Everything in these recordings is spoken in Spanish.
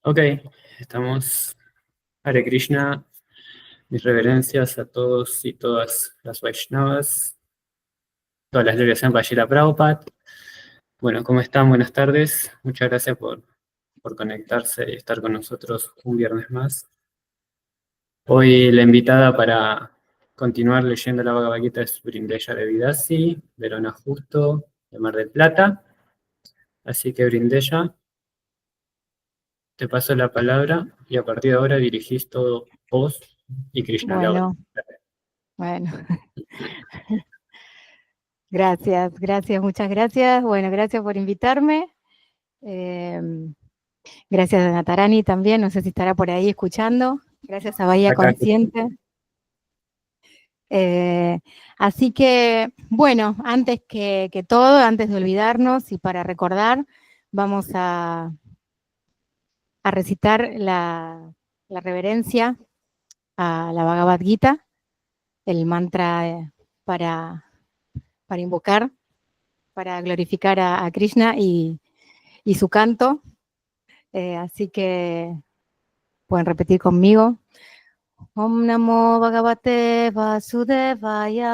Ok, estamos. Hare Krishna, mis reverencias a todos y todas las Vaishnavas, todas las glorias en Vajira Prabhupada. Bueno, ¿cómo están? Buenas tardes. Muchas gracias por conectarse y estar con nosotros un viernes más. Hoy la invitada para continuar leyendo la Bhagavad Gita es Brindeya Devidasi, Verona Justo, de Mar del Plata. Así que Brindeya, te paso la palabra y a partir de ahora dirigís todo vos y Krishna Laura. Bueno. Gracias, muchas gracias. Bueno, gracias por invitarme. Gracias a Natarani también, no sé si estará por ahí escuchando. Gracias a Bahía Acá. Consciente. Así que, bueno, antes que todo, antes de olvidarnos y para recordar, vamos a recitar la reverencia a la Bhagavad Gita, el mantra para invocar, para glorificar a Krishna y su canto. Así que pueden repetir conmigo. Om Namo Bhagavate Vasudevaya.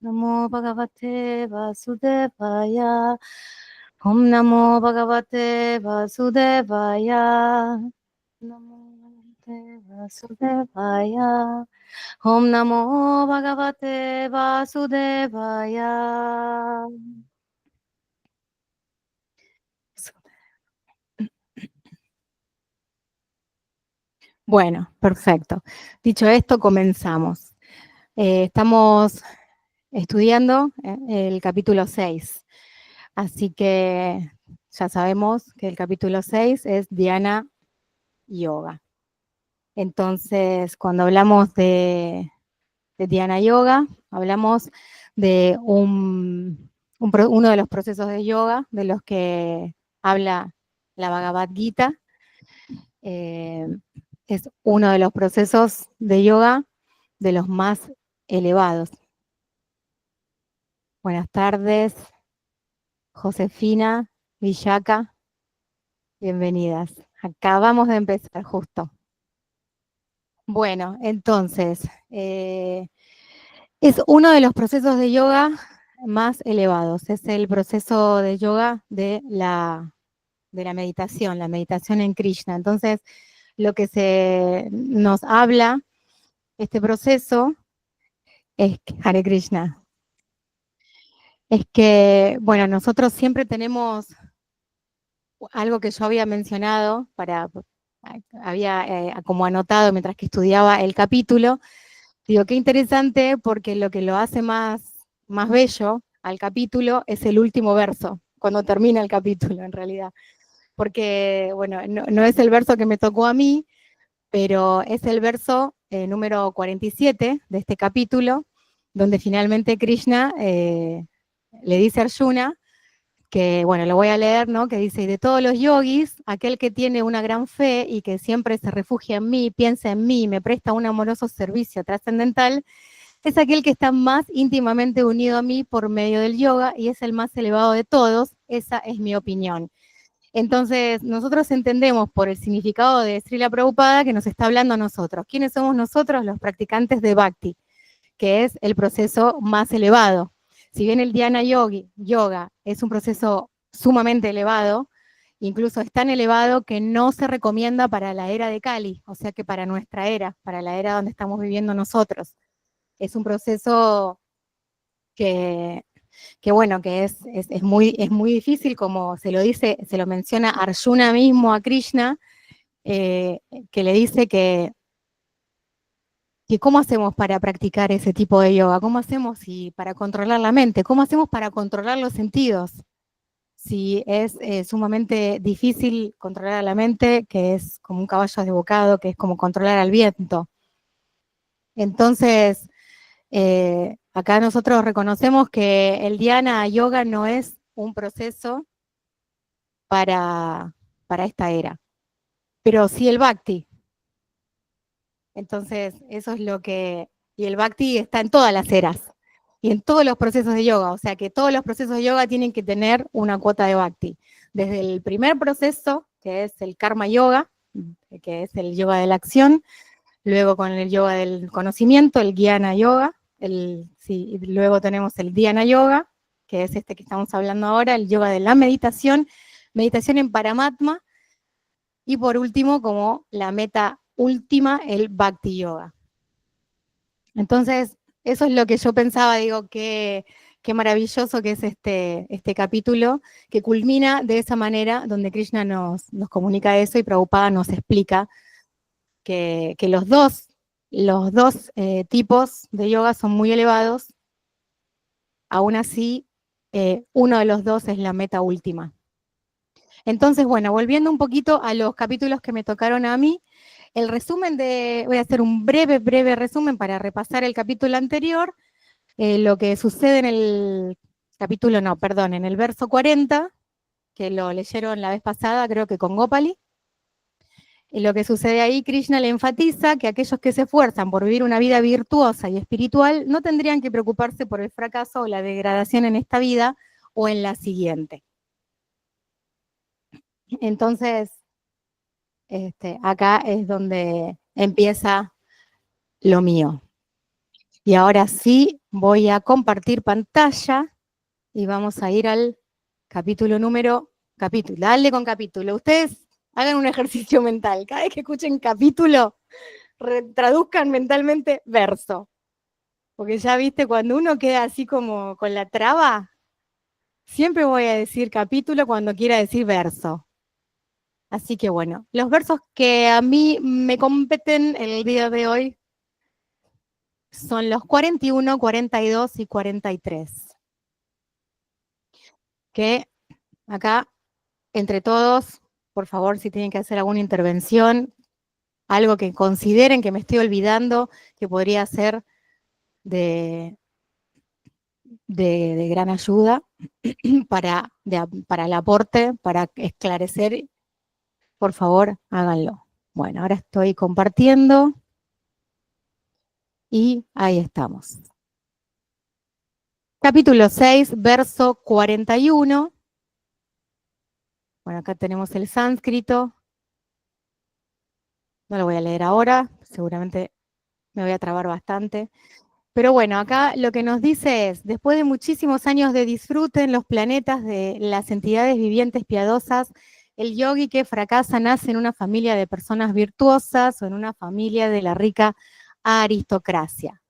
Namo Bhagavate Vasudevaya. Om Namo Bhagavate Vasudevaya. Namo Bhagavate Vasudevaya. Om Namo Bhagavate Vasudevaya. Bueno, perfecto. Dicho esto, comenzamos. Estamos estudiando el capítulo 6, así que ya sabemos que el capítulo 6 es Dhyana Yoga. Entonces, cuando hablamos de Dhyana Yoga, hablamos de uno de los procesos de yoga de los que habla la Bhagavad Gita. Es uno de los procesos de yoga de los más elevados. Buenas tardes, Josefina, Villaka, bienvenidas. Acabamos de empezar justo. Bueno, entonces, es uno de los procesos de yoga más elevados. Es el proceso de yoga de la meditación, la meditación en Krishna. Entonces, lo que se nos habla, este proceso, es Hare Krishna. Es que, bueno, nosotros siempre tenemos algo que yo había mencionado, había como anotado mientras que estudiaba el capítulo. Digo, qué interesante, porque lo que lo hace más bello al capítulo es el último verso, cuando termina el capítulo en realidad. Porque, bueno, no es el verso que me tocó a mí, pero es el verso número 47 de este capítulo, donde finalmente Krishna le dice a Arjuna, que, bueno, lo voy a leer, ¿no? Que dice: y de todos los yogis, aquel que tiene una gran fe y que siempre se refugia en mí, piensa en mí, me presta un amoroso servicio trascendental, es aquel que está más íntimamente unido a mí por medio del yoga y es el más elevado de todos. Esa es mi opinión. Entonces, nosotros entendemos por el significado de Srila Prabhupada que nos está hablando a nosotros. ¿Quiénes somos nosotros? Los practicantes de Bhakti, que es el proceso más elevado. Si bien el Dhyana Yoga es un proceso sumamente elevado, incluso es tan elevado que no se recomienda para la era de Kali, o sea que para nuestra era, para la era donde estamos viviendo nosotros. Es un proceso que bueno, que es muy difícil, como se lo menciona Arjuna mismo a Krishna, que le dice que cómo hacemos para practicar ese tipo de yoga, cómo hacemos para controlar la mente, cómo hacemos para controlar los sentidos, si es sumamente difícil controlar a la mente, que es como un caballo desbocado, que es como controlar al viento. Entonces, acá nosotros reconocemos que el Dhyana Yoga no es un proceso para esta era, pero sí el Bhakti. Entonces, eso es lo que... Y el Bhakti está en todas las eras y en todos los procesos de yoga, o sea que todos los procesos de yoga tienen que tener una cuota de Bhakti. Desde el primer proceso que es el Karma Yoga, que es el yoga de la acción, luego con el yoga del conocimiento, el Jnana Yoga, y luego tenemos el Dhyana Yoga, que es este que estamos hablando ahora, el yoga de la meditación, meditación en Paramatma, y por último, como la meta última, el Bhakti Yoga. Entonces, eso es lo que yo pensaba, digo, qué maravilloso que es este capítulo, que culmina de esa manera, donde Krishna nos comunica eso y Prabhupada nos explica que los dos tipos de yoga son muy elevados, aún así, uno de los dos es la meta última. Entonces, bueno, volviendo un poquito a los capítulos que me tocaron a mí, el resumen voy a hacer un breve resumen para repasar el capítulo anterior, lo que sucede en el capítulo, no, perdón, en el verso 40, que lo leyeron la vez pasada, creo que con Gopali. Y lo que sucede ahí, Krishna le enfatiza que aquellos que se esfuerzan por vivir una vida virtuosa y espiritual no tendrían que preocuparse por el fracaso o la degradación en esta vida o en la siguiente. Entonces, acá es donde empieza lo mío. Y ahora sí voy a compartir pantalla y vamos a ir al capítulo, dale con capítulo. Ustedes hagan un ejercicio mental. Cada vez que escuchen capítulo, traduzcan mentalmente verso. Porque ya viste, cuando uno queda así como con la traba, siempre voy a decir capítulo cuando quiera decir verso. Así que bueno, los versos que a mí me competen el día de hoy son los 41, 42 y 43. Que acá, entre todos, por favor, si tienen que hacer alguna intervención, algo que consideren que me estoy olvidando, que podría ser de gran ayuda para el aporte, para esclarecer, por favor, háganlo. Bueno, ahora estoy compartiendo y ahí estamos. Capítulo 6, verso 41. Bueno, acá tenemos el sánscrito. No lo voy a leer ahora, seguramente me voy a trabar bastante. Pero bueno, acá lo que nos dice es, después de muchísimos años de disfrute en los planetas de las entidades vivientes piadosas, el yogi que fracasa nace en una familia de personas virtuosas o en una familia de la rica aristocracia.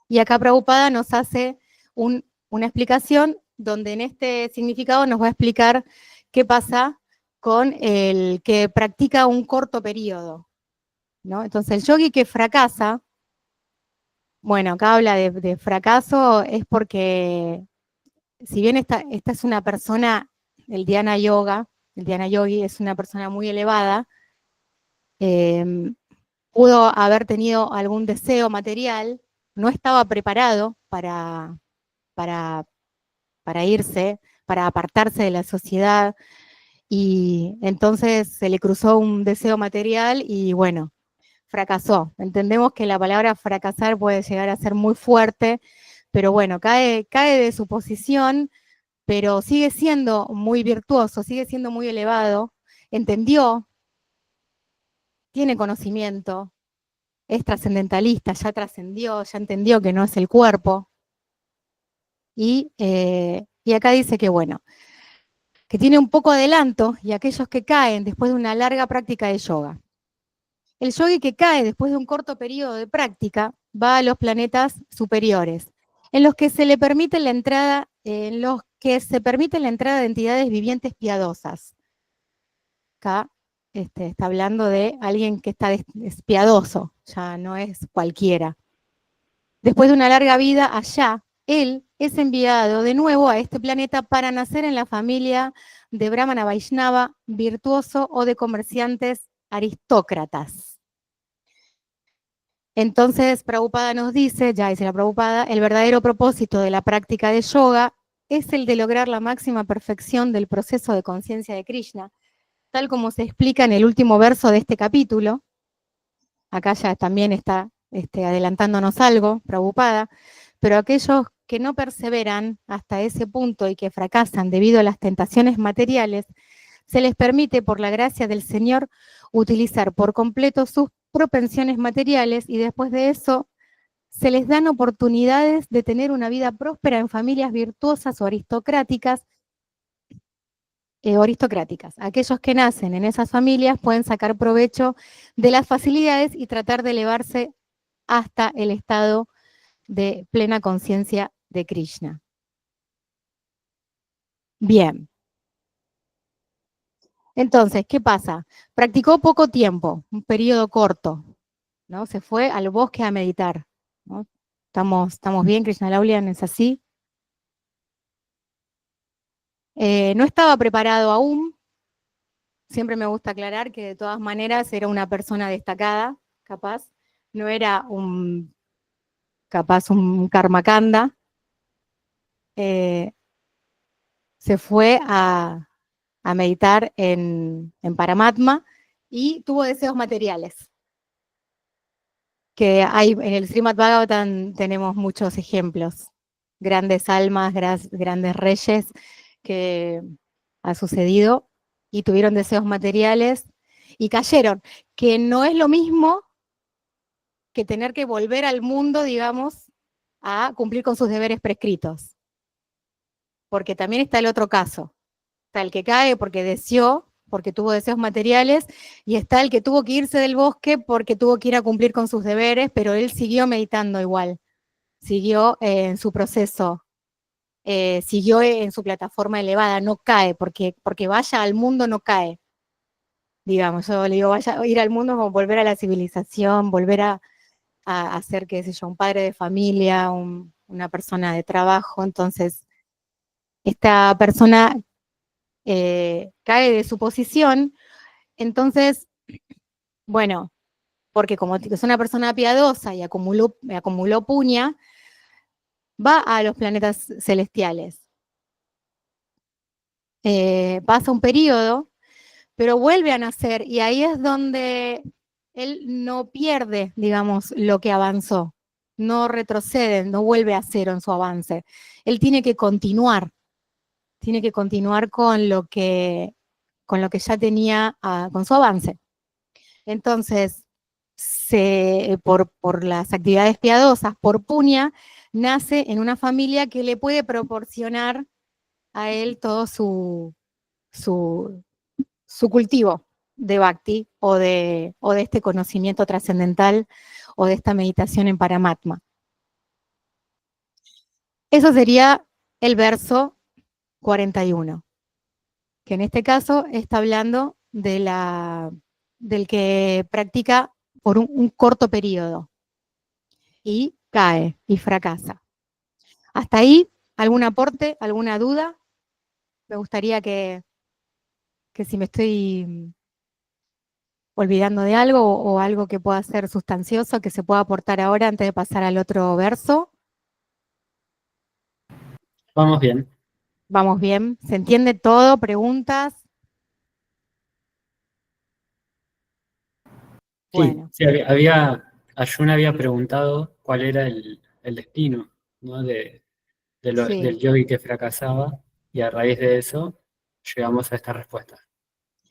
Y acá Prabhupada nos hace una explicación donde en este significado nos va a explicar qué pasa con el que practica un corto periodo, ¿no? Entonces el yogi que fracasa, bueno, acá habla de fracaso, es porque si bien esta es una persona, el Dhyana Yogi es una persona muy elevada, pudo haber tenido algún deseo material, no estaba preparado para irse, para apartarse de la sociedad, y entonces se le cruzó un deseo material y bueno, fracasó. Entendemos que la palabra fracasar puede llegar a ser muy fuerte, pero bueno, cae de su posición, pero sigue siendo muy virtuoso, sigue siendo muy elevado, entendió, tiene conocimiento, es trascendentalista, ya trascendió, ya entendió que no es el cuerpo. Y acá dice que bueno, que tiene un poco adelanto y aquellos que caen después de una larga práctica de yoga. El yogi que cae después de un corto periodo de práctica va a los planetas superiores, en los que se le permite la entrada, de entidades vivientes piadosas. Acá está hablando de alguien que es piadoso, ya no es cualquiera. Después de una larga vida allá, él es enviado de nuevo a este planeta para nacer en la familia de Brahmana Vaishnava, virtuoso o de comerciantes aristócratas. Entonces, Prabhupada nos dice, ya dice la Prabhupada, el verdadero propósito de la práctica de yoga es el de lograr la máxima perfección del proceso de conciencia de Krishna, tal como se explica en el último verso de este capítulo. Acá ya también está adelantándonos algo, Prabhupada, pero aquellos que no perseveran hasta ese punto y que fracasan debido a las tentaciones materiales, se les permite, por la gracia del Señor, utilizar por completo sus propensiones materiales y después de eso se les dan oportunidades de tener una vida próspera en familias virtuosas o aristocráticas. Aquellos que nacen en esas familias pueden sacar provecho de las facilidades y tratar de elevarse hasta el estado de plena conciencia de Krishna. Bien. Entonces, ¿qué pasa? Practicó poco tiempo, un periodo corto, ¿no? Se fue al bosque a meditar, ¿no? ¿Estamos bien, Krishna Laulian? ¿Es así? No estaba preparado aún. Siempre me gusta aclarar que de todas maneras era una persona destacada, capaz. No era capaz un karmakanda. Se fue a meditar en Paramatma y tuvo deseos materiales. Que hay en el Srimad Bhagavatam tenemos muchos ejemplos, grandes almas, grandes reyes que ha sucedido y tuvieron deseos materiales y cayeron, que no es lo mismo que tener que volver al mundo, digamos, a cumplir con sus deberes prescritos, porque también está el otro caso, está el que cae porque deseó, porque tuvo deseos materiales, y está el que tuvo que irse del bosque porque tuvo que ir a cumplir con sus deberes, pero él siguió meditando igual, siguió en su proceso, siguió en su plataforma elevada, no cae, porque vaya al mundo no cae. Digamos, yo le digo, vaya, ir al mundo es como volver a la civilización, volver a ser, qué sé yo, un padre de familia, una persona de trabajo. Entonces, esta persona cae de su posición. Entonces, bueno, porque como es una persona piadosa y acumuló puña, va a los planetas celestiales. Pasa un periodo, pero vuelve a nacer y ahí es donde él no pierde, digamos, lo que avanzó, no retrocede, no vuelve a cero en su avance. Él tiene que continuar con lo que ya tenía, con su avance. Entonces, por las actividades piadosas, por puña, nace en una familia que le puede proporcionar a él todo su cultivo de bhakti o de este conocimiento trascendental o de esta meditación en Paramatma. Eso sería el verso 41, que en este caso está hablando del que practica por un corto periodo y cae y fracasa. Hasta ahí, ¿algún aporte, alguna duda? Me gustaría que si me estoy olvidando de algo o algo que pueda ser sustancioso, que se pueda aportar ahora antes de pasar al otro verso. Vamos bien. Vamos bien, ¿se entiende todo? ¿Preguntas? Sí, Bueno, sí, Arjuna había preguntado cuál era el destino, ¿no? Del sí, yogi que fracasaba, y a raíz de eso llegamos a esta respuesta.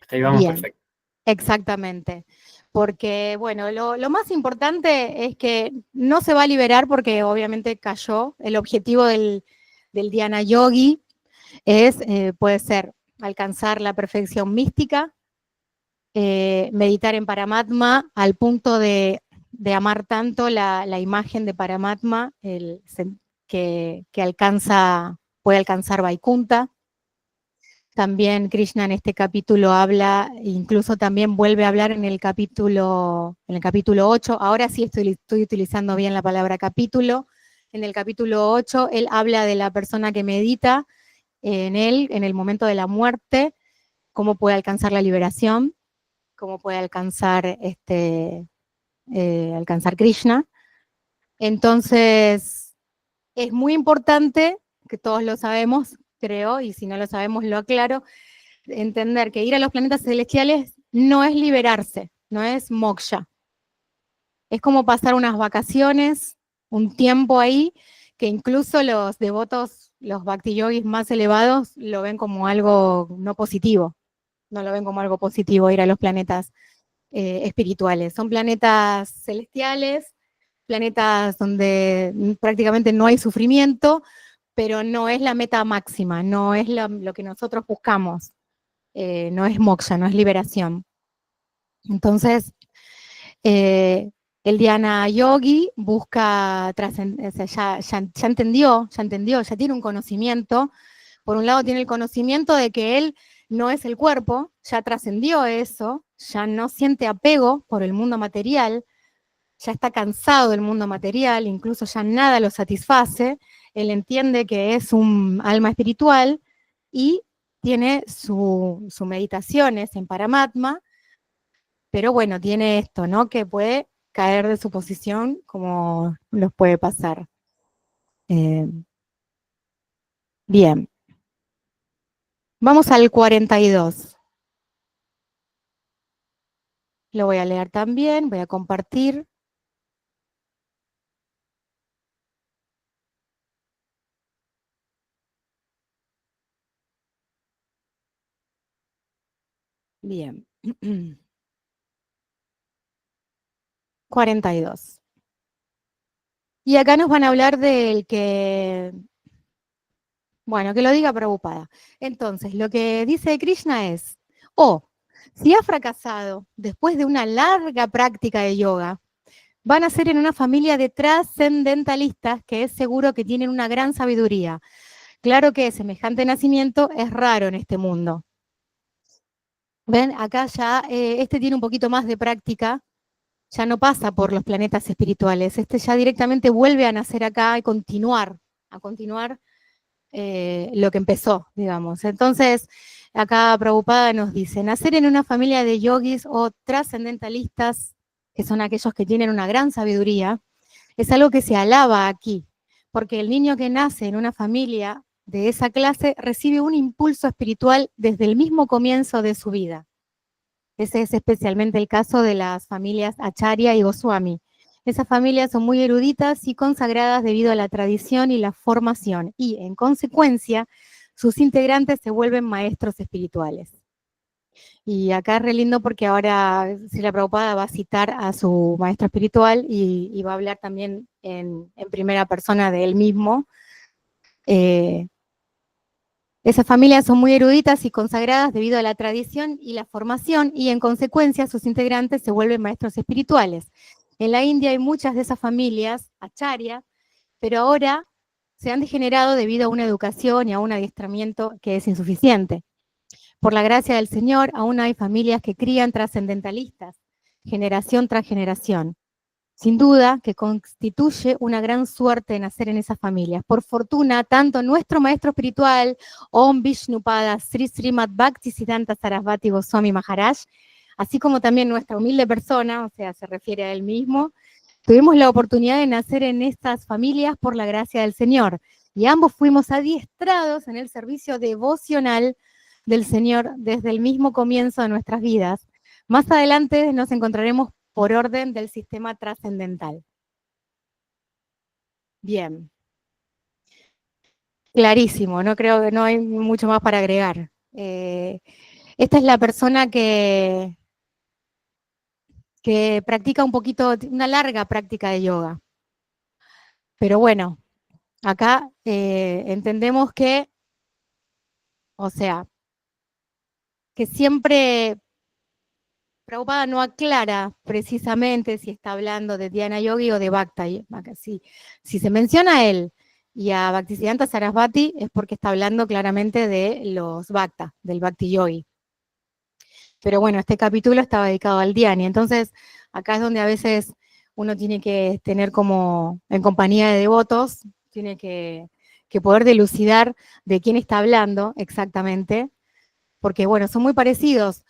Hasta ahí vamos bien, perfecto. exactamente. Porque, bueno, lo más importante es que no se va a liberar porque obviamente cayó. El objetivo del dhyana yogi puede ser alcanzar la perfección mística, meditar en Paramatma al punto de amar tanto la imagen de Paramatma que puede alcanzar Vaikunta. También Krishna en este capítulo habla, incluso también vuelve a hablar en el capítulo 8. Ahora sí estoy utilizando bien la palabra capítulo. En el capítulo 8 él habla de la persona que medita en él, en el momento de la muerte, cómo puede alcanzar la liberación, cómo puede alcanzar Krishna. Entonces, es muy importante, que todos lo sabemos, creo, y si no lo sabemos lo aclaro, entender que ir a los planetas celestiales no es liberarse, no es moksha. Es como pasar unas vacaciones, un tiempo ahí, que incluso los devotos, los bhakti yogis más elevados, lo ven como algo no positivo. no lo ven como algo positivo ir a los planetas espirituales. Son planetas celestiales, planetas donde prácticamente no hay sufrimiento, pero no es la meta máxima, no es lo que nosotros buscamos, no es moksha, no es liberación. Entonces, el dhyana yogi busca, o sea, ya entendió, ya tiene un conocimiento. Por un lado tiene el conocimiento de que él no es el cuerpo, ya trascendió eso, ya no siente apego por el mundo material, ya está cansado del mundo material, incluso ya nada lo satisface, él entiende que es un alma espiritual y tiene su meditaciones en Paramatma, pero bueno, tiene esto, ¿no? Que puede caer de su posición como nos puede pasar. Bien, vamos al 42. Lo voy a leer también, voy a compartir. Bien. 42. Y acá nos van a hablar del que, bueno, que lo diga Prabhupada. Entonces, lo que dice Krishna es, si ha fracasado después de una larga práctica de yoga, van a ser en una familia de trascendentalistas que es seguro que tienen una gran sabiduría. Claro que semejante nacimiento es raro en este mundo. ¿Ven? Acá ya este tiene un poquito más de práctica, ya no pasa por los planetas espirituales, este ya directamente vuelve a nacer acá y a continuar lo que empezó, digamos. Entonces, acá Prabhupada nos dice, nacer en una familia de yogis o trascendentalistas, que son aquellos que tienen una gran sabiduría, es algo que se alaba aquí, porque el niño que nace en una familia de esa clase recibe un impulso espiritual desde el mismo comienzo de su vida. Ese es especialmente el caso de las familias Acharya y Goswami. Esas familias son muy eruditas y consagradas debido a la tradición y la formación, y en consecuencia, sus integrantes se vuelven maestros espirituales. Y acá es re lindo porque ahora Srila Prabhupada va a citar a su maestro espiritual y va a hablar también en primera persona de él mismo. Esas familias son muy eruditas y consagradas debido a la tradición y la formación, y en consecuencia sus integrantes se vuelven maestros espirituales. En la India hay muchas de esas familias, acharya, pero ahora se han degenerado debido a una educación y a un adiestramiento que es insuficiente. Por la gracia del Señor, aún hay familias que crían trascendentalistas, generación tras generación. Sin duda que constituye una gran suerte nacer en esas familias. Por fortuna, tanto nuestro maestro espiritual, Om Vishnupada Sri Srimad Bhaktisiddhanta Sarasvati Goswami Maharaj, así como también nuestra humilde persona, o sea, se refiere a él mismo, tuvimos la oportunidad de nacer en estas familias por la gracia del Señor, y ambos fuimos adiestrados en el servicio devocional del Señor desde el mismo comienzo de nuestras vidas. Más adelante nos encontraremos por orden del sistema trascendental. Bien. Clarísimo, no creo que no hay mucho más para agregar. Esta es la persona que practica un poquito, una larga práctica de yoga. Pero bueno, acá entendemos que, o sea, que siempre Prabhupada no aclara precisamente si está hablando de Dhyana Yogi o de Bhakta. Si se menciona a él y a Bhaktisiddhanta Sarasvati es porque está hablando claramente de los Bhakta, del Bhakti Yogi. Pero bueno, este capítulo estaba dedicado al Dhyani, entonces acá es donde a veces uno tiene que tener como, en compañía de devotos, tiene que poder dilucidar de quién está hablando exactamente, porque bueno, son muy parecidos.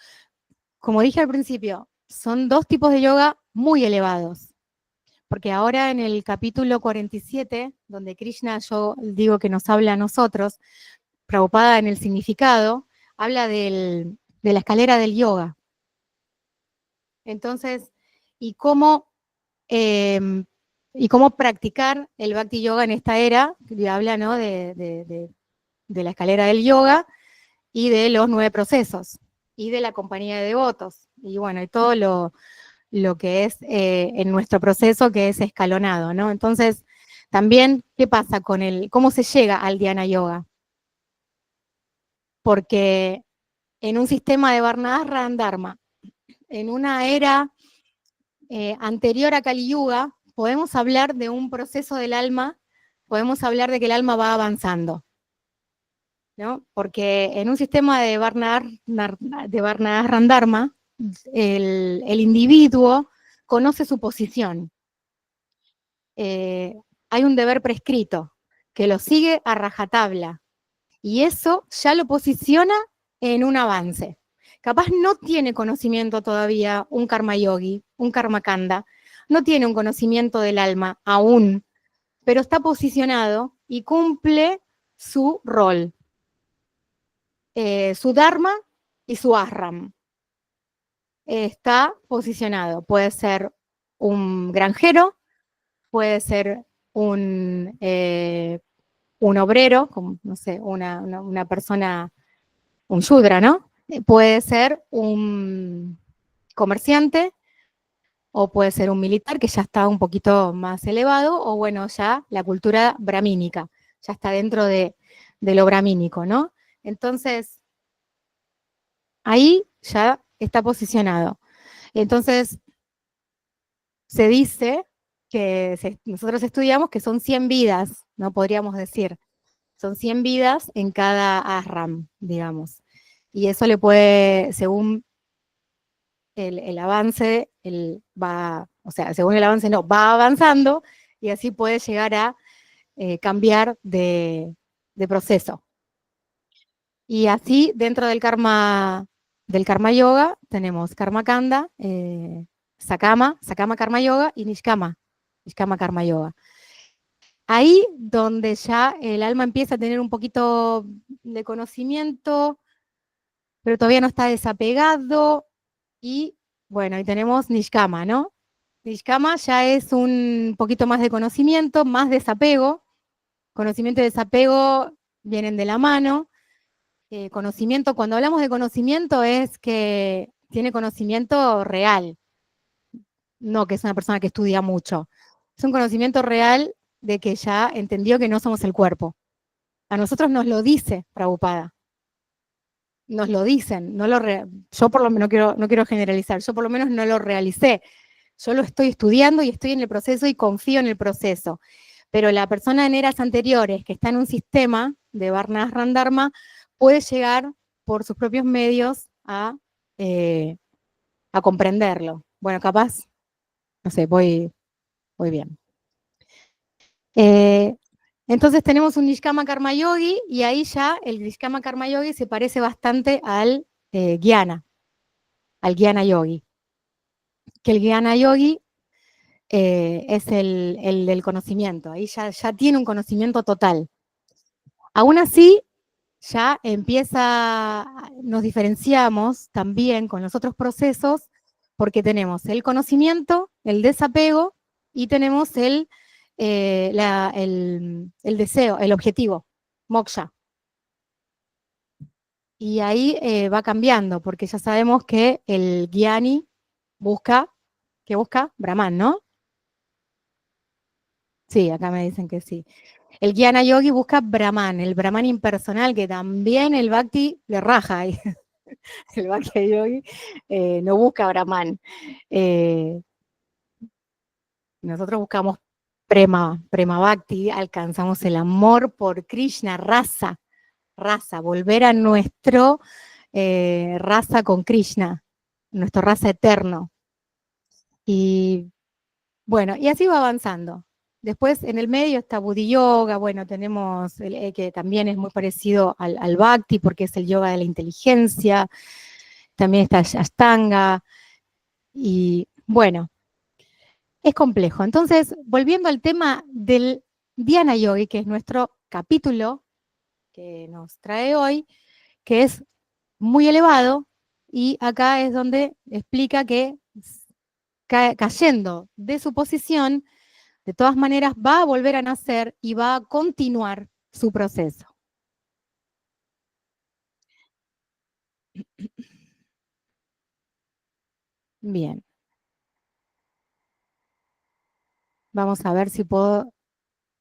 Como dije al principio, son dos tipos de yoga muy elevados, porque ahora en el capítulo 47, donde Krishna, yo digo que nos habla a nosotros, Prabhupada en el significado, habla de la escalera del yoga. Entonces, y cómo practicar el Bhakti Yoga en esta era, que habla, ¿no?, de la escalera del yoga y de los 9 procesos. y de la compañía de devotos. Y bueno, y todo lo que es en nuestro proceso que es escalonado, ¿no? Entonces, también, ¿qué pasa con cómo se llega al Dhyana Yoga? Porque en un sistema de Varnashram Dharma, en una era anterior a Kali Yuga, podemos hablar de un proceso del alma, podemos hablar de que el alma va avanzando, ¿no? Porque en un sistema de Varnashram Dharma, el individuo conoce su posición. Hay un deber prescrito que lo sigue a rajatabla y eso ya lo posiciona en un avance. Capaz no tiene conocimiento todavía un karma yogi, un karma kanda, no tiene un conocimiento del alma aún, pero está posicionado y cumple su rol, su dharma y su ashram. Está posicionado, puede ser un granjero, puede ser un obrero, como, no sé, una persona, un shudra, ¿no? Puede ser un comerciante o puede ser un militar que ya está un poquito más elevado, o bueno, ya la cultura brahmínica, ya está dentro de lo brahmínico, ¿no? Entonces, ahí ya está posicionado. Entonces, se dice que nosotros estudiamos que son 100 vidas, ¿no? Podríamos decir. Son 100 vidas en cada ashram, digamos. Y eso le puede, según el avance, o sea, según el avance no, va avanzando y así puede llegar a cambiar de proceso. Y así, dentro del karma yoga, tenemos karma kanda, sakama karma yoga y nishkama karma yoga. Ahí donde ya el alma empieza a tener un poquito de conocimiento, pero todavía no está desapegado. Y bueno, ahí tenemos Nishkama, ¿no? Nishkama ya es un poquito más de conocimiento, más desapego. Conocimiento y desapego vienen de la mano. Conocimiento, cuando hablamos de conocimiento es que tiene conocimiento real, no que es una persona que estudia mucho. Es un conocimiento real de que ya entendió que no somos el cuerpo. A nosotros nos lo dice Prabhupada. Nos lo dicen. Yo por lo menos no quiero generalizar, yo por lo menos no lo realicé. Yo lo estoy estudiando y estoy en el proceso y confío en el proceso. Pero la persona en eras anteriores que está en un sistema de Varnashram Dharma puede llegar por sus propios medios a comprenderlo. Bueno, capaz, no sé, voy bien. Entonces tenemos un Nishkama Karma Yogi y ahí ya el Nishkama Karma Yogi se parece bastante al Jnana, al Jnana Yogi. Que el Jnana Yogi es el del conocimiento, ahí ya tiene un conocimiento total. Aún así, ya nos diferenciamos también con los otros procesos porque tenemos el conocimiento, el desapego y tenemos el deseo, el objetivo, moksha. Y ahí va cambiando porque ya sabemos que el Gyani ¿qué busca? Brahman, ¿no? Sí, acá me dicen que sí. El Jnana Yogi busca Brahman, el Brahman impersonal, que también el Bhakti le raja ahí. El Bhakti Yogi no busca Brahman. Nosotros buscamos Prema Bhakti, alcanzamos el amor por Krishna, raza, volver a nuestro raza con Krishna, nuestro raza eterno. Y bueno, y así va avanzando. Después en el medio está Buddhi Yoga, bueno, tenemos que también es muy parecido al Bhakti porque es el yoga de la inteligencia, también está Ashtanga, y bueno, es complejo. Entonces, volviendo al tema del Dhyana Yogi, que es nuestro capítulo que nos trae hoy, que es muy elevado, y acá es donde explica que cayendo de su posición, de todas maneras va a volver a nacer y va a continuar su proceso. Bien. Vamos a ver si puedo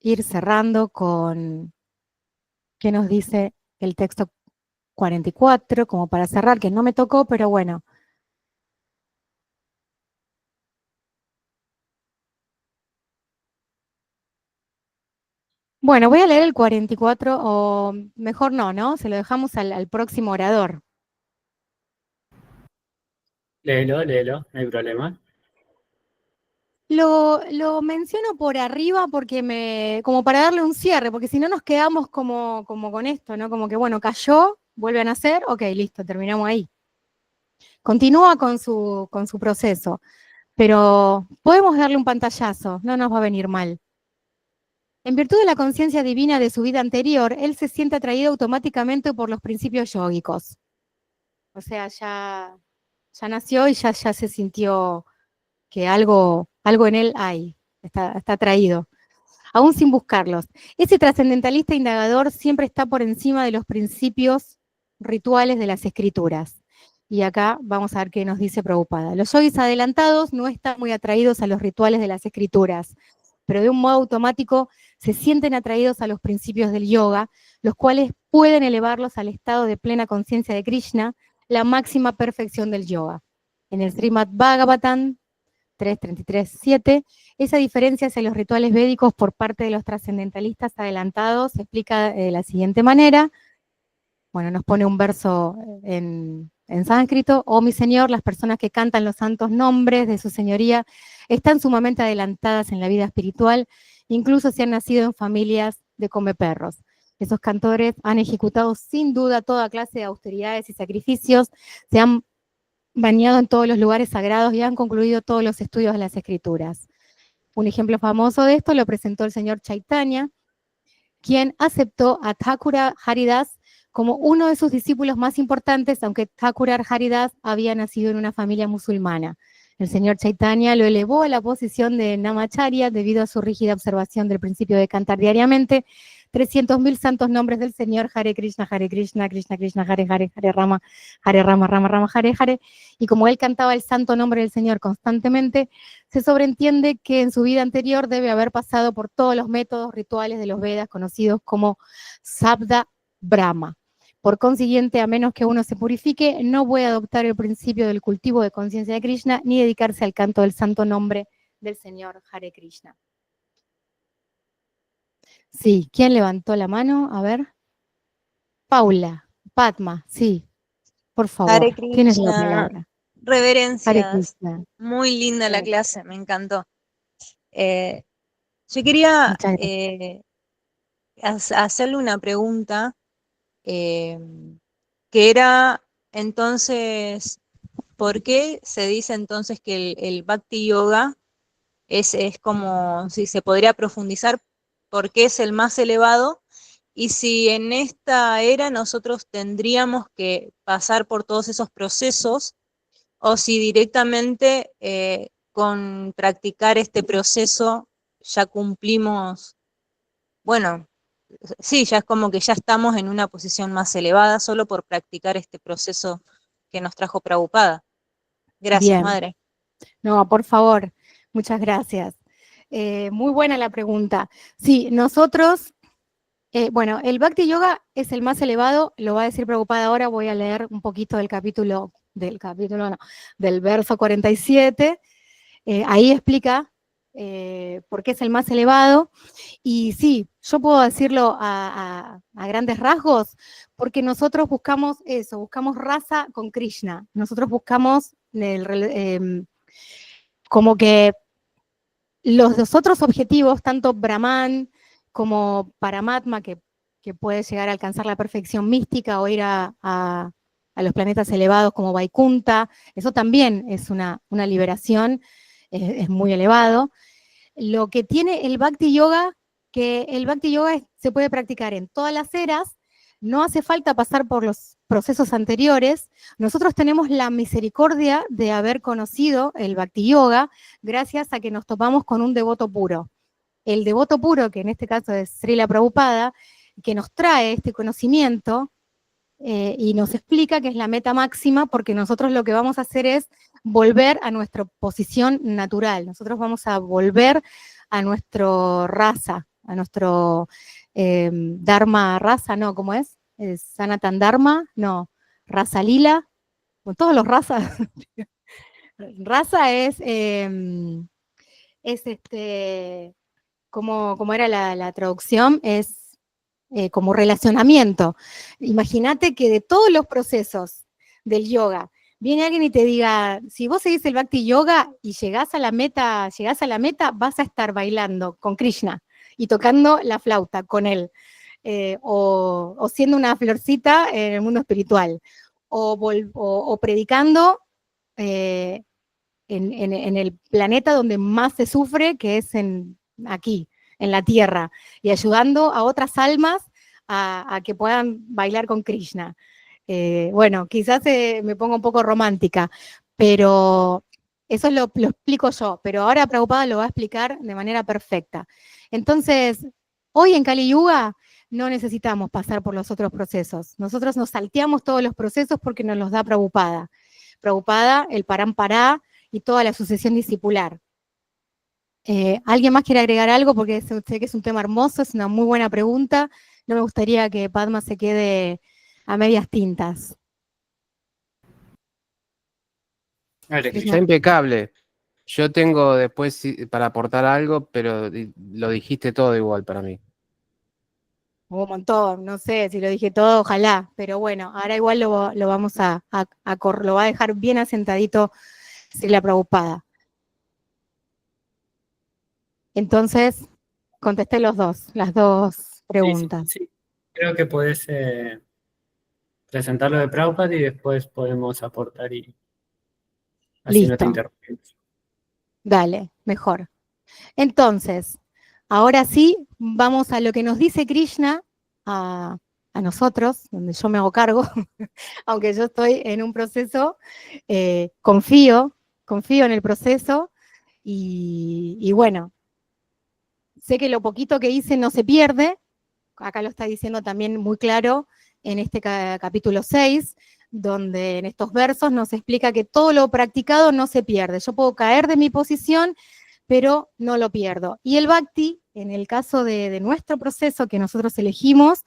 ir cerrando con qué nos dice el texto 44, como para cerrar, que no me tocó, pero bueno. Bueno, voy a leer el 44, o mejor no, ¿no? Se lo dejamos al próximo orador. Léelo, léelo, no hay problema. Lo menciono por arriba porque como para darle un cierre, porque si no nos quedamos como con esto, ¿no? Como que, bueno, cayó, vuelve a nacer, ok, listo, terminamos ahí. Continúa con su proceso, pero podemos darle un pantallazo, no nos va a venir mal. En virtud de la conciencia divina de su vida anterior, él se siente atraído automáticamente por los principios yógicos. O sea, ya nació y ya se sintió que algo en él hay, está atraído, aún sin buscarlos. Ese trascendentalista indagador siempre está por encima de los principios rituales de las escrituras. Y acá vamos a ver qué nos dice Prabhupada. Los yogis adelantados no están muy atraídos a los rituales de las escrituras, pero de un modo automático se sienten atraídos a los principios del yoga, los cuales pueden elevarlos al estado de plena conciencia de Krishna, la máxima perfección del yoga. En el Srimad Bhagavatam 3.33.7, esa diferencia hacia los rituales védicos por parte de los trascendentalistas adelantados se explica de la siguiente manera. Bueno, nos pone un verso en sánscrito: oh mi señor, las personas que cantan los santos nombres de su señoría están sumamente adelantadas en la vida espiritual, incluso si han nacido en familias de comeperros. Esos cantores han ejecutado sin duda toda clase de austeridades y sacrificios, se han bañado en todos los lugares sagrados y han concluido todos los estudios de las escrituras. Un ejemplo famoso de esto lo presentó el señor Chaitanya, quien aceptó a Thakura Haridas como uno de sus discípulos más importantes, aunque Thakura Haridas había nacido en una familia musulmana. El señor Chaitanya lo elevó a la posición de Namacharya debido a su rígida observación del principio de cantar diariamente 300.000 santos nombres del Señor, Hare Krishna, Krishna Krishna, Hare Hare, Hare Rama, Rama Rama, Hare Hare, y como él cantaba el santo nombre del Señor constantemente, se sobreentiende que en su vida anterior debe haber pasado por todos los métodos rituales de los Vedas conocidos como Sabda Brahma. Por consiguiente, a menos que uno se purifique, no puede adoptar el principio del cultivo de conciencia de Krishna ni dedicarse al canto del santo nombre del Señor Hare Krishna. Sí, ¿quién levantó la mano? A ver. Paula, Padma, sí, por favor, Hare tienes la Krishna, palabra. Hare reverencias. Krishna. Muy linda la Sí, clase, me encantó. Yo quería muchas gracias. hacerle una pregunta, eh, que era entonces, ¿por qué se dice entonces que el Bhakti Yoga es como, si se podría profundizar, por qué es el más elevado? Y si en esta era nosotros tendríamos que pasar por todos esos procesos, o si directamente con practicar este proceso ya cumplimos, bueno, sí, ya es como que ya estamos en una posición más elevada solo por practicar este proceso que nos trajo Prabhupada. Gracias, Bien, madre. no, por favor, muchas gracias. Muy buena la pregunta. Sí, nosotros, bueno, el Bhakti Yoga es el más elevado, lo va a decir Prabhupada ahora, voy a leer un poquito del verso 47, ahí explica por qué es el más elevado. Y sí, yo puedo decirlo a grandes rasgos, porque nosotros buscamos eso, buscamos raza con Krishna. Nosotros buscamos como que los otros objetivos, tanto Brahman como Paramatma, que puede llegar a alcanzar la perfección mística o ir a los planetas elevados como Vaikunta, eso también es una liberación, es muy elevado. Lo que tiene el Bhakti Yoga, que el Bhakti Yoga se puede practicar en todas las eras, no hace falta pasar por los procesos anteriores. Nosotros tenemos la misericordia de haber conocido el Bhakti Yoga gracias a que nos topamos con un devoto puro. El devoto puro, que en este caso es Srila Prabhupada, que nos trae este conocimiento, y nos explica que es la meta máxima porque nosotros lo que vamos a hacer es volver a nuestra posición natural. Nosotros vamos a volver a nuestro raza, a nuestro Dharma raza, no, ¿cómo es? Sanatan Dharma, no, raza lila, con todos los razas. Raza es como era la traducción, es como relacionamiento. Imagínate que de todos los procesos del yoga, viene alguien y te diga, si vos seguís el Bhakti Yoga y llegás a la meta, vas a estar bailando con Krishna y tocando la flauta con él, o siendo una florcita en el mundo espiritual, o predicando en el planeta donde más se sufre, que es aquí, en la Tierra, y ayudando a otras almas a que puedan bailar con Krishna. Bueno, quizás me pongo un poco romántica, pero eso lo explico yo, pero ahora Prabhupada lo va a explicar de manera perfecta. Entonces, hoy en Kali Yuga no necesitamos pasar por los otros procesos. Nosotros nos salteamos todos los procesos porque nos los da Prabhupada. Prabhupada, el Parampará y toda la sucesión discipular. ¿Alguien más quiere agregar algo? Porque sé que es un tema hermoso, es una muy buena pregunta. No me gustaría que Padma se quede a medias tintas. Hare Está Krishna. impecable. Yo tengo después para aportar algo, pero lo dijiste todo igual para mí. Hubo un montón, no sé si lo dije todo, ojalá, pero bueno, ahora igual lo vamos lo va a dejar bien asentadito Srila Prabhupada. Entonces, contesté las dos preguntas. Sí. Creo que puedes presentar lo de Prabhupada y después podemos aportar y así no te Listo. interrumpimos. Dale, mejor. Entonces, ahora sí, vamos a lo que nos dice Krishna a nosotros, donde yo me hago cargo, aunque yo estoy en un proceso, confío en el proceso y bueno, sé que lo poquito que hice no se pierde, acá lo está diciendo también muy claro en este capítulo 6, donde en estos versos nos explica que todo lo practicado no se pierde. Yo puedo caer de mi posición, pero no lo pierdo. Y el Bhakti, en el caso de nuestro proceso que nosotros elegimos,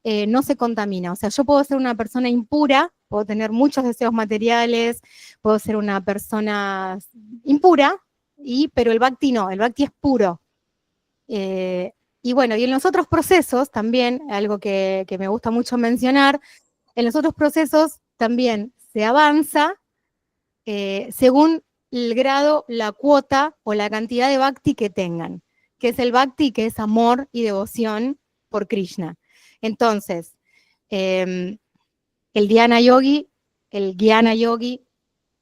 no se contamina. O sea, yo puedo ser una persona impura, puedo tener muchos deseos materiales, puedo ser una persona impura, pero el Bhakti no, el Bhakti es puro. Y bueno, y en los otros procesos también, algo que me gusta mucho mencionar, en los otros procesos también se avanza según el grado, la cuota o la cantidad de Bhakti que tengan, que es el Bhakti, que es amor y devoción por Krishna. Entonces, el Dhyana Yogi, el Jnana Yogi,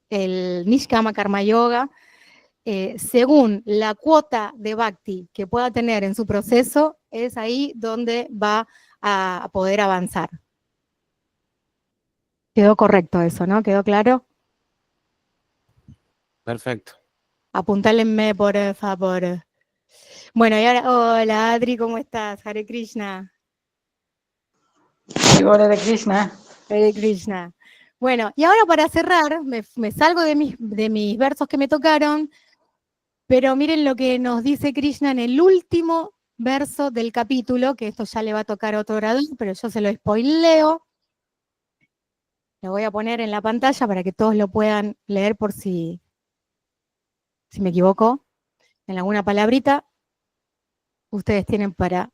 el Nishkama Karma Yoga, según la cuota de Bhakti que pueda tener en su proceso, es ahí donde va a poder avanzar. Quedó correcto eso, ¿no? ¿Quedó claro? Perfecto. Apuntálenme, por favor. Bueno, y ahora, hola Adri, ¿cómo estás? Hare Krishna. Hare Krishna. Hare Krishna. Bueno, y ahora para cerrar, me salgo de mis versos que me tocaron, pero miren lo que nos dice Krishna en el último verso del capítulo, que esto ya le va a tocar a otro orador, pero yo se lo spoileo. Lo voy a poner en la pantalla para que todos lo puedan leer por si me equivoco en alguna palabrita. Ustedes tienen para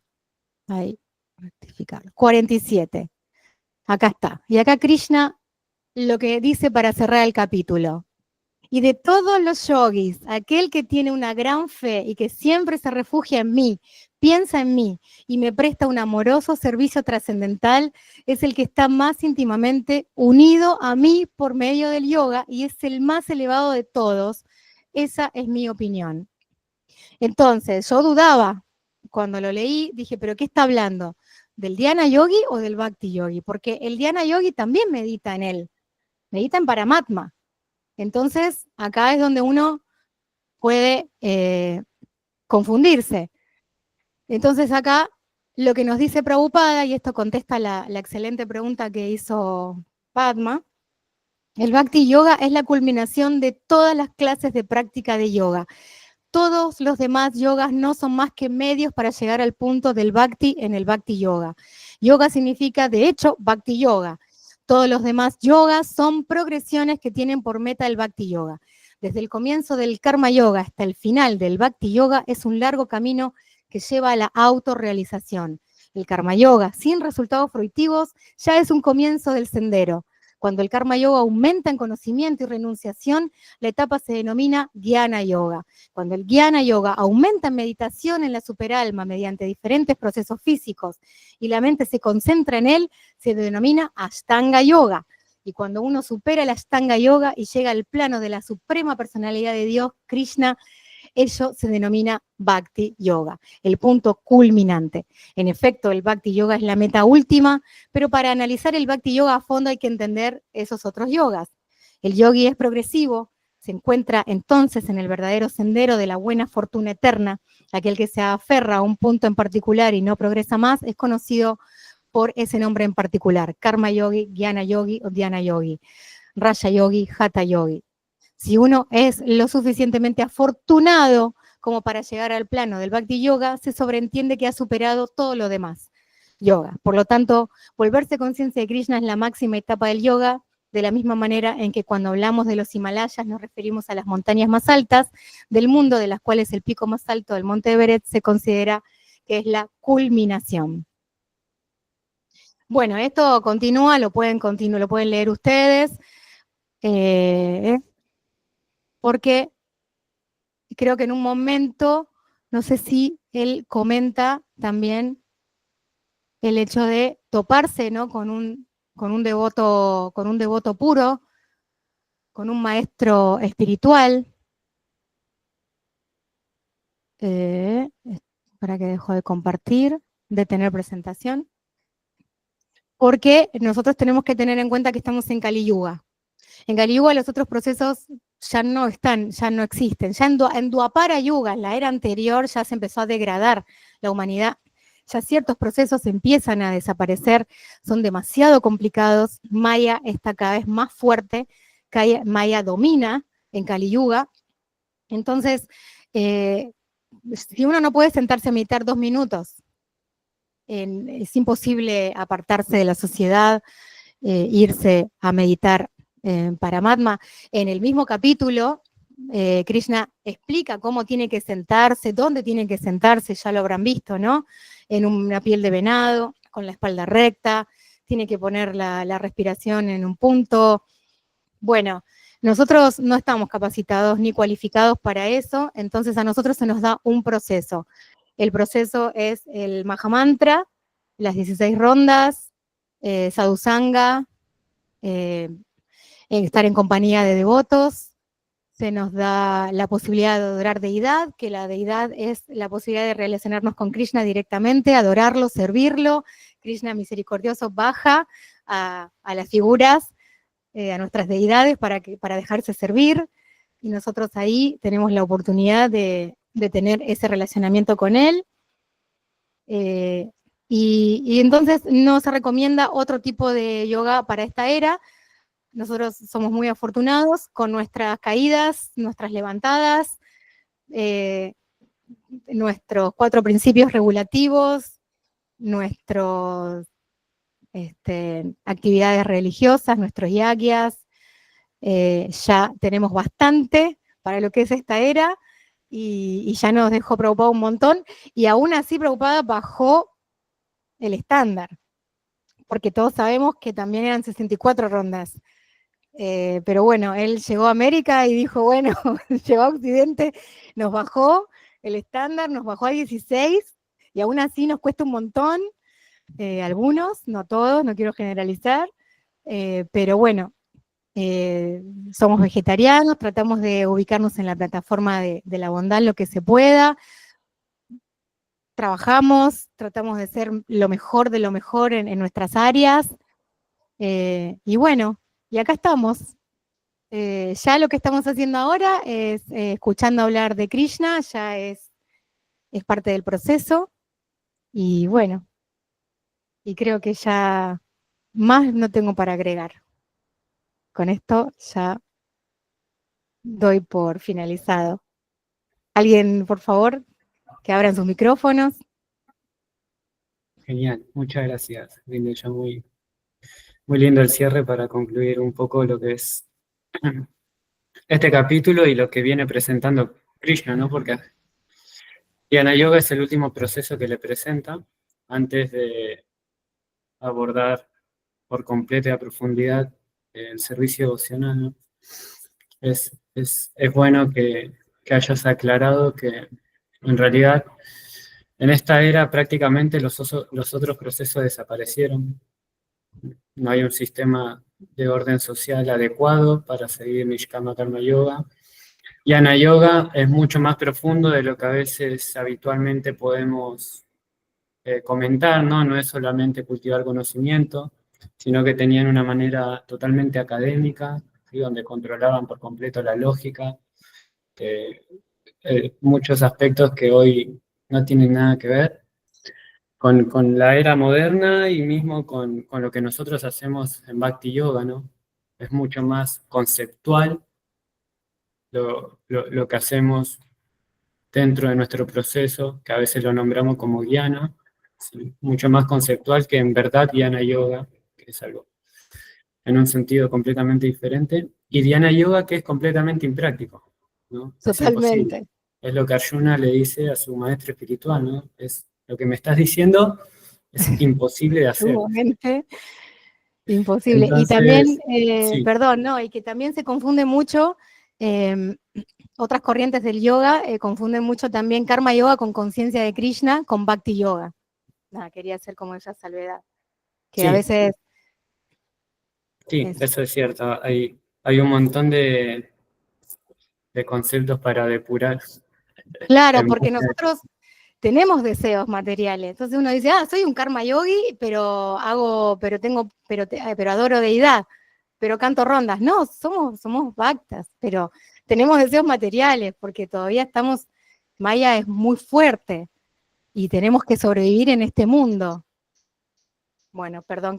ahí rectificar. 47. Acá está. Y acá Krishna lo que dice para cerrar el capítulo. Y de todos los yogis, aquel que tiene una gran fe y que siempre se refugia en mí, piensa en mí y me presta un amoroso servicio trascendental, es el que está más íntimamente unido a mí por medio del yoga y es el más elevado de todos. Esa es mi opinión. Entonces, yo dudaba cuando lo leí, dije, ¿pero qué está hablando? ¿Del Dhyana Yogi o del Bhakti Yogi? Porque el Dhyana Yogi también medita en él, medita en Paramatma. Entonces, acá es donde uno puede confundirse. Entonces, acá lo que nos dice Prabhupada, y esto contesta la excelente pregunta que hizo Padma, el Bhakti Yoga es la culminación de todas las clases de práctica de yoga. Todos los demás yogas no son más que medios para llegar al punto del Bhakti en el Bhakti Yoga. Yoga significa, de hecho, Bhakti Yoga. Todos los demás yogas son progresiones que tienen por meta el Bhakti Yoga. Desde el comienzo del Karma Yoga hasta el final del Bhakti Yoga es un largo camino que lleva a la autorrealización. El Karma Yoga, sin resultados fruitivos, ya es un comienzo del sendero. Cuando el Karma Yoga aumenta en conocimiento y renunciación, la etapa se denomina Jnana Yoga. Cuando el Jnana Yoga aumenta en meditación en la superalma mediante diferentes procesos físicos y la mente se concentra en él, se denomina Ashtanga Yoga. Y cuando uno supera el Ashtanga Yoga y llega al plano de la suprema personalidad de Dios, Krishna, ello se denomina Bhakti Yoga, el punto culminante. En efecto, el Bhakti Yoga es la meta última, pero para analizar el Bhakti Yoga a fondo hay que entender esos otros yogas. El yogi es progresivo, se encuentra entonces en el verdadero sendero de la buena fortuna eterna. Aquel que se aferra a un punto en particular y no progresa más es conocido por ese nombre en particular: Karma Yogi, Jnana Yogi o Dhyana Yogi, Raja Yogi, Hatha Yogi. Si uno es lo suficientemente afortunado como para llegar al plano del Bhakti Yoga, se sobreentiende que ha superado todo lo demás yoga. Por lo tanto, volverse conciencia de Krishna es la máxima etapa del yoga, de la misma manera en que cuando hablamos de los Himalayas nos referimos a las montañas más altas del mundo, de las cuales el pico más alto del monte Everest se considera que es la culminación. Bueno, esto continúa, lo pueden leer ustedes. Porque creo que en un momento, no sé si él comenta también el hecho de toparse, ¿no?, con un devoto puro, con un maestro espiritual. Para que dejo de compartir, de tener presentación. Porque nosotros tenemos que tener en cuenta que estamos en Kali Yuga. En Kali Yuga los otros procesos ya no existen. Ya en Dwapara Yuga, en la era anterior, ya se empezó a degradar la humanidad. Ya ciertos procesos empiezan a desaparecer, son demasiado complicados. Maya está cada vez más fuerte, Maya domina en Kali Yuga. Entonces, si uno no puede sentarse a meditar 2 minutos, es imposible apartarse de la sociedad, irse a meditar Paramatma. En el mismo capítulo, Krishna explica cómo tiene que sentarse, dónde tiene que sentarse, ya lo habrán visto, ¿no? En una piel de venado, con la espalda recta, tiene que poner la respiración en un punto. Bueno, nosotros no estamos capacitados ni cualificados para eso, entonces a nosotros se nos da un proceso. El proceso es el Mahamantra, las 16 rondas, Sadhusanga, estar en compañía de devotos. Se nos da la posibilidad de adorar deidad, que la deidad es la posibilidad de relacionarnos con Krishna directamente, adorarlo, servirlo. Krishna misericordioso baja a las figuras, a nuestras deidades para dejarse servir, y nosotros ahí tenemos la oportunidad de tener ese relacionamiento con él. Y entonces no se recomienda otro tipo de yoga para esta era. Nosotros somos muy afortunados con nuestras caídas, nuestras levantadas, nuestros 4 principios regulativos, nuestras actividades religiosas, nuestros yagyas. Ya tenemos bastante para lo que es esta era, y ya nos dejó Prabhupada un montón, y aún así Prabhupada bajó el estándar, porque todos sabemos que también eran 64 rondas. Pero bueno, él llegó a América y dijo, bueno, llegó a Occidente, nos bajó el estándar, nos bajó a 16, y aún así nos cuesta un montón, algunos, no todos, no quiero generalizar, pero bueno, somos vegetarianos, tratamos de ubicarnos en la plataforma de la bondad lo que se pueda, trabajamos, tratamos de ser lo mejor de lo mejor en nuestras áreas, y bueno, y acá estamos. Ya lo que estamos haciendo ahora es escuchando hablar de Krishna, ya es parte del proceso, Y bueno, y creo que ya más no tengo para agregar. Con esto ya doy por finalizado. Alguien, por favor, que abran sus micrófonos. Genial, muchas gracias. Lindo, ya muy lindo el cierre para concluir un poco lo que es este capítulo y lo que viene presentando Krishna, ¿no? Porque Dhyana Yoga es el último proceso que le presenta antes de abordar por completo y a profundidad el servicio devocional, ¿no? Es bueno que hayas aclarado que en realidad en esta era prácticamente los otros procesos desaparecieron. No hay un sistema de orden social adecuado para seguir Nishkama Karma Yoga. Jnana Yoga es mucho más profundo de lo que a veces habitualmente podemos comentar, ¿no? No es solamente cultivar conocimiento, sino que tenían una manera totalmente académica, ¿sí? Donde controlaban por completo la lógica, muchos aspectos que hoy no tienen nada que ver con la era moderna y mismo con lo que nosotros hacemos en Bhakti Yoga, ¿no? Es mucho más conceptual lo que hacemos dentro de nuestro proceso, que a veces lo nombramos como Jnana, ¿sí? Mucho más conceptual que en verdad Jnana Yoga, que es algo en un sentido completamente diferente, y Dhyana Yoga que es completamente impráctico, ¿no? Es imposible. Totalmente. Es lo que Arjuna le dice a su maestro espiritual, ¿no? Es lo que me estás diciendo es imposible de hacer. Sumamente imposible. Y también, Entonces, sí, perdón, no, y que también se confunde mucho, otras corrientes del yoga confunden mucho también karma yoga con conciencia de Krishna con bhakti yoga. Nada, quería hacer como esa salvedad. Que a sí, veces sí, eso es cierto. Hay un montón de conceptos para depurar. claro, En porque base nosotros tenemos deseos materiales. Entonces uno dice, soy un karma yogi, pero pero adoro deidad, pero canto rondas. No, somos bhaktas, pero tenemos deseos materiales, porque todavía estamos, Maya es muy fuerte y tenemos que sobrevivir en este mundo. Bueno, perdón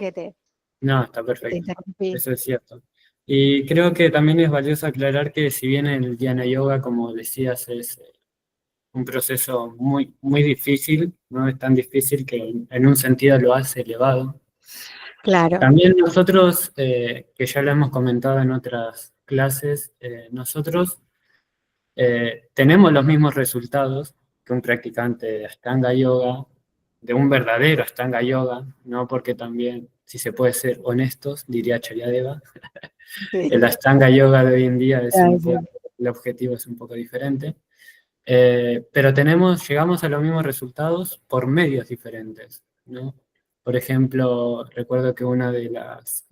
No, está que te perfecto. interrumpí. Eso es cierto. Y creo que también es valioso aclarar que si bien el Dhyana Yoga, como decías, es un proceso muy difícil, no es tan difícil que en un sentido lo hace elevado. Claro, También nosotros, que ya lo hemos comentado en otras clases, nosotros tenemos los mismos resultados que un practicante de Ashtanga Yoga, de un verdadero Ashtanga Yoga, ¿no? Porque también, si se puede ser honestos, diría Charyadeva, sí. el Ashtanga Yoga de hoy en día es un Gracias. poco, el objetivo es un poco diferente. Pero llegamos a los mismos resultados por medios diferentes, ¿no? Por ejemplo, recuerdo que una de las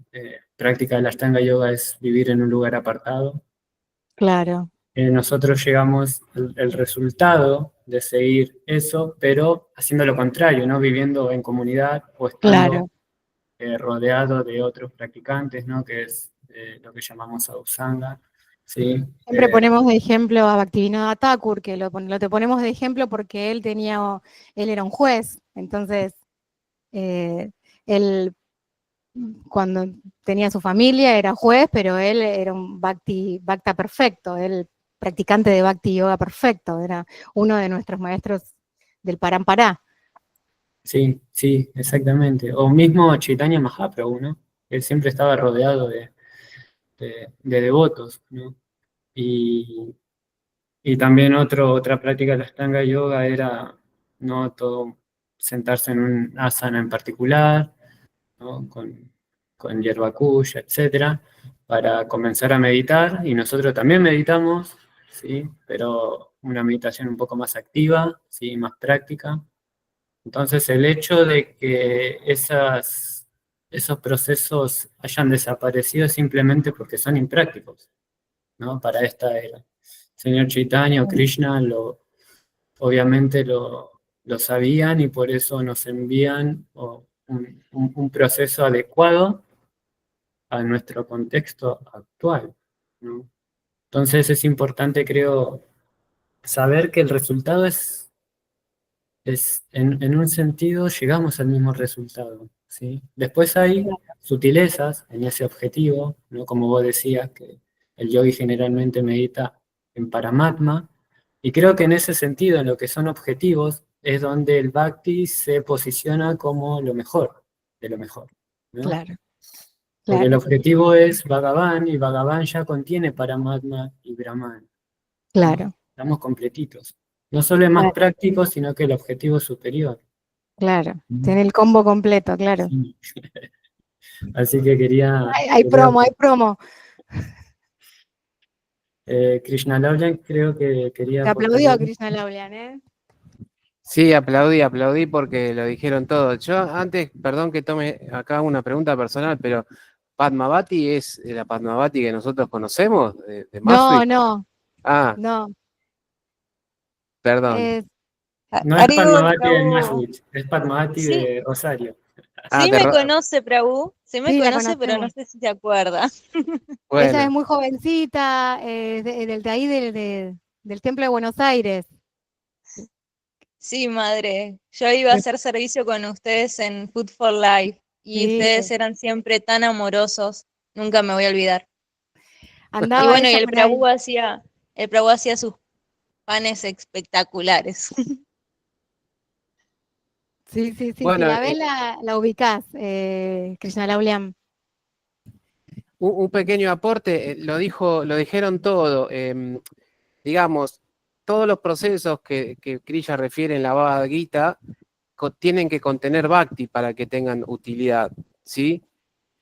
prácticas de la Ashtanga Yoga es vivir en un lugar apartado. Claro, Nosotros llegamos el resultado de seguir eso, pero haciendo lo contrario, ¿no? Viviendo en comunidad o estando claro. rodeado de otros practicantes, ¿no? Que es lo que llamamos sadhusanga, ¿sí? Siempre ponemos de ejemplo a Bhaktivinoda Thakur, que lo te ponemos de ejemplo porque él era un juez, entonces eh, él cuando tenía su familia era juez, pero él era un bhakta perfecto, él practicante de Bhakti Yoga perfecto, era uno de nuestros maestros del Parampará. Sí, sí, exactamente. O mismo Chaitanya Mahaprabhu, ¿no? Él siempre estaba rodeado de devotos, ¿no? Y, y también otra práctica de la Ashtanga Yoga era no todo sentarse en un asana en particular, ¿no? Con hierba kush, etcétera, para comenzar a meditar. Y nosotros también meditamos, ¿sí? Pero una meditación un poco más activa, ¿sí? Más práctica. Entonces, el hecho de que esos procesos hayan desaparecido simplemente porque son imprácticos, ¿no? Para esta era. Señor Chaitanya o Krishna obviamente lo sabían y por eso nos envían un proceso adecuado a nuestro contexto actual, ¿no? Entonces es importante, creo, saber que el resultado es en un sentido llegamos al mismo resultado, ¿sí? Después hay sutilezas en ese objetivo, ¿no? Como vos decías, que el yogi generalmente medita en Paramatma, y creo que en ese sentido, en lo que son objetivos, es donde el Bhakti se posiciona como lo mejor de lo mejor, ¿no? Claro, Porque el claro, objetivo es Bhagavan, y Bhagavan ya contiene Paramatma y Brahman, ¿no? claro, Estamos completitos. No solo es más claro, práctico, sino que el objetivo es superior. claro. Mm. Tiene el combo completo, claro. Sí. Así que Hay promo, hay promo. Krishna Lavlan creo que quería Te aportar aplaudió algo. Krishna Laulian, ¿eh? Sí, aplaudí porque lo dijeron todo. Yo antes, perdón que tome acá una pregunta personal, pero ¿Padmavati es la Padmavati que nosotros conocemos de No, Masui? no, Ah, no. perdón. Es, No es Haribo, Padmavati de Prabhu. Maswich, es Padmavati Sí, de Rosario. Ah, sí me conoce, Prabhu. Sí me sí, la conoce, pero no conocemos. sé si se acuerda. Ella es bueno, muy jovencita, de ahí del Templo de Buenos Aires. Sí, madre. Yo iba a hacer servicio con ustedes en Food for Life y Sí, ustedes eran siempre tan amorosos. Nunca me voy a olvidar. Y andaba bueno, y ella por ahí. el Prabhu hacía sus panes espectaculares. Sí, sí, sí, si bueno, la ves la ubicás, Krishna Laulian. un pequeño aporte, lo dijeron todo. Digamos, todos los procesos que Krishna refiere en la Bhagavad Gita tienen que contener bhakti para que tengan utilidad, ¿sí?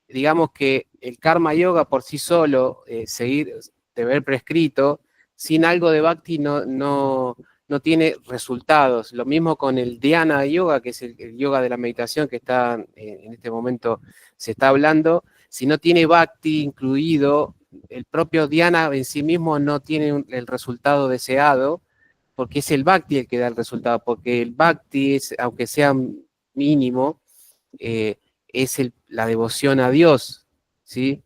Digamos que el karma yoga por sí solo, seguir, deber prescrito, sin algo de bhakti no tiene resultados. Lo mismo con el dhyana yoga, que es el yoga de la meditación que está en este momento se está hablando. Si no tiene bhakti incluido, el propio dhyana en sí mismo no tiene el resultado deseado, porque es el bhakti el que da el resultado, porque el bhakti, aunque sea mínimo, eh, es la devoción a Dios, ¿sí?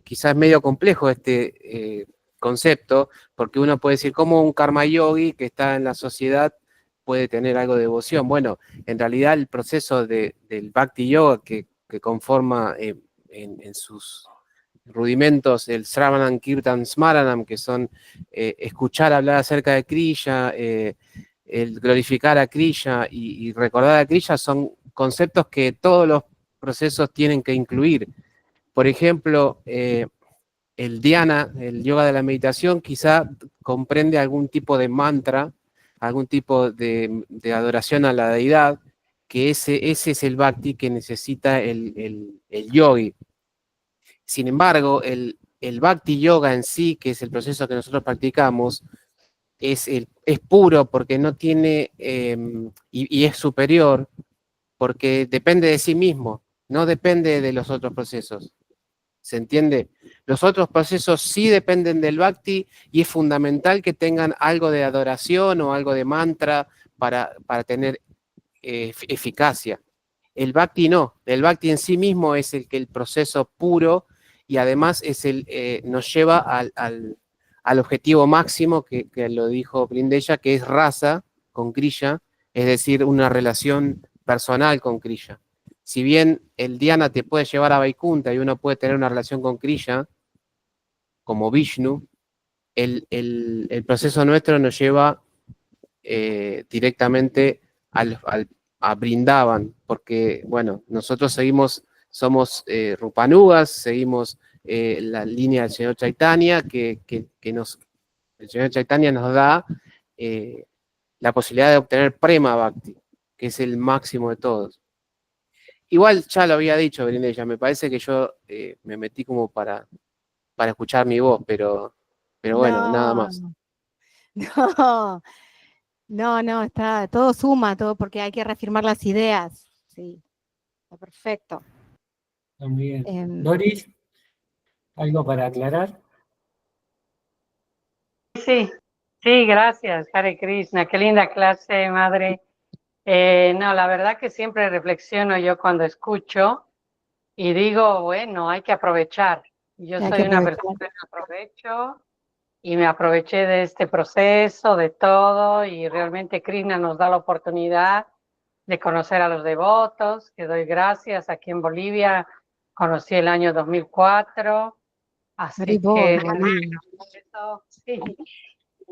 Quizás es medio complejo este concepto, porque uno puede decir, ¿cómo un karma yogi que está en la sociedad puede tener algo de devoción? Bueno, en realidad el proceso del bhakti yoga que conforma en sus rudimentos el Sravanam, Kirtan, Smaranam, que son escuchar hablar acerca de Krishna, el glorificar a Krishna y recordar a Krishna, son conceptos que todos los procesos tienen que incluir. Por ejemplo, el dhyana, el yoga de la meditación, quizá comprende algún tipo de mantra, algún tipo de adoración a la deidad, que ese es el bhakti que necesita el yogi. Sin embargo, el bhakti yoga en sí, que es el proceso que nosotros practicamos, es puro porque no tiene, y es superior porque depende de sí mismo, no depende de los otros procesos. ¿Se entiende? Los otros procesos sí dependen del bhakti y es fundamental que tengan algo de adoración o algo de mantra para tener eficacia. El bhakti no, el bhakti en sí mismo es el proceso puro y además nos lleva al objetivo máximo que lo dijo Brindeya, que es raza con Krishna, es decir, una relación personal con Krishna. Si bien el dhyana te puede llevar a Vaikunta y uno puede tener una relación con Krishna, como Vishnu, el proceso nuestro nos lleva directamente a Brindavan, porque, bueno, nosotros somos Rupanugas, seguimos la línea del señor Chaitanya, el señor Chaitanya nos da la posibilidad de obtener Prema Bhakti, que es el máximo de todos. Igual ya lo había dicho Brindeya, me parece que yo me metí como para escuchar mi voz, pero bueno, nada No, más. no, no, está, todo suma, todo, porque hay que reafirmar las ideas. Sí, está perfecto. Está muy bien. Em, Doris, ¿algo para aclarar? Sí, sí, gracias, Hare Krishna. Qué linda clase, madre. No, la verdad que siempre reflexiono yo cuando escucho y digo, bueno, hay que aprovechar. Yo hay soy que una aprovechar. persona que aprovecho y me aproveché de este proceso, de todo, y realmente Krishna nos da la oportunidad de conocer a los devotos, que doy gracias. Aquí en Bolivia conocí el año 2004, así Haribol, que Bolivia. eso, sí.